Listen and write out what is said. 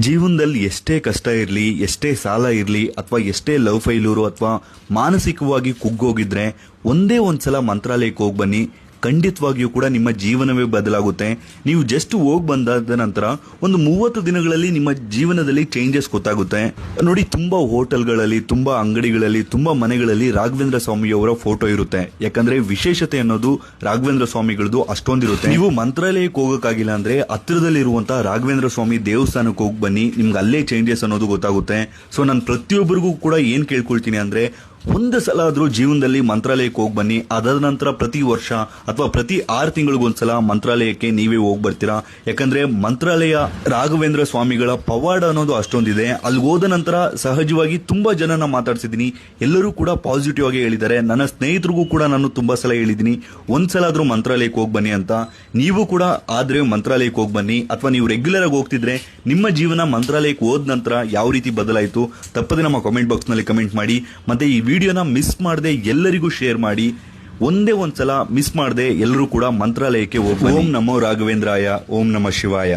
ಜೀವನದಲ್ಲಿ ಎಷ್ಟೇ ಕಷ್ಟ ಇರಲಿ, ಎಷ್ಟೇ ಸಾಲ ಇರಲಿ, ಅಥವಾ ಎಷ್ಟೇ ಲವ್ ಫೈಲೂರು ಅಥವಾ ಮಾನಸಿಕವಾಗಿ ಕುಗ್ಗೋಗಿದ್ರೆ ಒಂದೇ ಒಂದ್ಸಲ ಮಂತ್ರಾಲಯಕ್ಕೆ ಹೋಗಿ ಬನ್ನಿ. ಖಂಡಿತವಾಗಿಯೂ ಕೂಡ ನಿಮ್ಮ ಜೀವನವೇ ಬದಲಾಗುತ್ತೆ. ನೀವು ಜಸ್ಟ್ ಹೋಗಿ ಬಂದಾದ ನಂತರ ಒಂದು 30 ದಿನಗಳಲ್ಲಿ ನಿಮ್ಮ ಜೀವನದಲ್ಲಿ ಚೇಂಜಸ್ ಗೊತ್ತಾಗುತ್ತೆ. ನೋಡಿ, ತುಂಬಾ ಹೋಟೆಲ್ಗಳಲ್ಲಿ, ತುಂಬಾ ಅಂಗಡಿಗಳಲ್ಲಿ, ತುಂಬಾ ಮನೆಗಳಲ್ಲಿ ರಾಘವೇಂದ್ರ ಸ್ವಾಮಿಯವರ ಫೋಟೋ ಇರುತ್ತೆ. ಯಾಕಂದ್ರೆ ವಿಶೇಷತೆ ಅನ್ನೋದು ರಾಘವೇಂದ್ರ ಸ್ವಾಮಿಗಳದ್ದು ಅಷ್ಟೊಂದಿರುತ್ತೆ. ನೀವು ಮಂತ್ರಾಲಯಕ್ಕೆ ಹೋಗಕ್ಕಾಗಿಲ್ಲ ಅಂದ್ರೆ ಹತ್ತಿರದಲ್ಲಿರುವಂತಹ ರಾಘವೇಂದ್ರ ಸ್ವಾಮಿ ದೇವಸ್ಥಾನಕ್ಕೆ ಹೋಗಿ ಬನ್ನಿ. ನಿಮ್ಗೆ ಅಲ್ಲೇ ಚೇಂಜಸ್ ಅನ್ನೋದು ಗೊತ್ತಾಗುತ್ತೆ. ಸೊ ನಾನು ಪ್ರತಿಯೊಬ್ಬರಿಗೂ ಕೂಡ ಏನ್ ಕೇಳ್ಕೊಳ್ತೀನಿ ಅಂದ್ರೆ, ಒಂದು ಸಲ ಆದ್ರೂ ಜೀವನದಲ್ಲಿ ಮಂತ್ರಾಲಯಕ್ಕೆ ಹೋಗಿ ಬನ್ನಿ. ಅದಾದ ನಂತರ ಪ್ರತಿ ವರ್ಷ ಅಥವಾ ಪ್ರತಿ 6 ತಿಂಗಳಿಗೊಂದ್ಸಲ ಮಂತ್ರಾಲಯಕ್ಕೆ ನೀವೇ ಹೋಗಿ ಬರ್ತೀರಾ. ಯಾಕಂದ್ರೆ ಮಂತ್ರಾಲಯ ರಾಘವೇಂದ್ರ ಸ್ವಾಮಿಗಳ ಪವಾಡ ಅನ್ನೋದು ಅಷ್ಟೊಂದಿದೆ. ಅಲ್ಲಿ ಹೋದ ನಂತರ ಸಹಜವಾಗಿ ತುಂಬಾ ಜನನ ಮಾತಾಡ್ಸಿದೀನಿ, ಎಲ್ಲರೂ ಕೂಡ ಪಾಸಿಟಿವ್ ಆಗಿ ಹೇಳಿದ್ದಾರೆ. ನನ್ನ ಸ್ನೇಹಿತರಿಗೂ ಕೂಡ ನಾನು ತುಂಬಾ ಸಲ ಹೇಳಿದೀನಿ, ಒಂದ್ಸಲ ಆದ್ರೂ ಮಂತ್ರಾಲಯಕ್ಕೆ ಹೋಗಿ ಬನ್ನಿ ಅಂತ. ನೀವು ಕೂಡ ಆದ್ರೆ ಮಂತ್ರಾಲಯಕ್ಕೆ ಹೋಗಿ ಬನ್ನಿ. ಅಥವಾ ನೀವು ರೆಗ್ಯುಲರ್ ಆಗಿ ಹೋಗ್ತಿದ್ರೆ ನಿಮ್ಮ ಜೀವನ ಮಂತ್ರಾಲಯಕ್ಕೆ ಹೋದ ನಂತರ ಯಾವ ರೀತಿ ಬದಲಾಯಿತು ತಪ್ಪದೆ ನಮ್ಮ ಕಾಮೆಂಟ್ ಬಾಕ್ಸ್ ನಲ್ಲಿ ಕಮೆಂಟ್ ಮಾಡಿ. ಮತ್ತೆ ಈ ವಿಡಿಯೋನ ಮಿಸ್ ಮಾಡದೆ ಎಲ್ಲರಿಗೂ ಶೇರ್ ಮಾಡಿ. ಒಂದೇ ಒಂದ್ಸಲ ಮಿಸ್ ಮಾಡದೆ ಎಲ್ಲರೂ ಕೂಡ ಮಂತ್ರಾಲಯಕ್ಕೆ ಹೋಗಿ. ಓಂ ನಮೋ ರಾಘವೇಂದ್ರಾಯ, ಓಂ ನಮಃ ಶಿವಾಯ.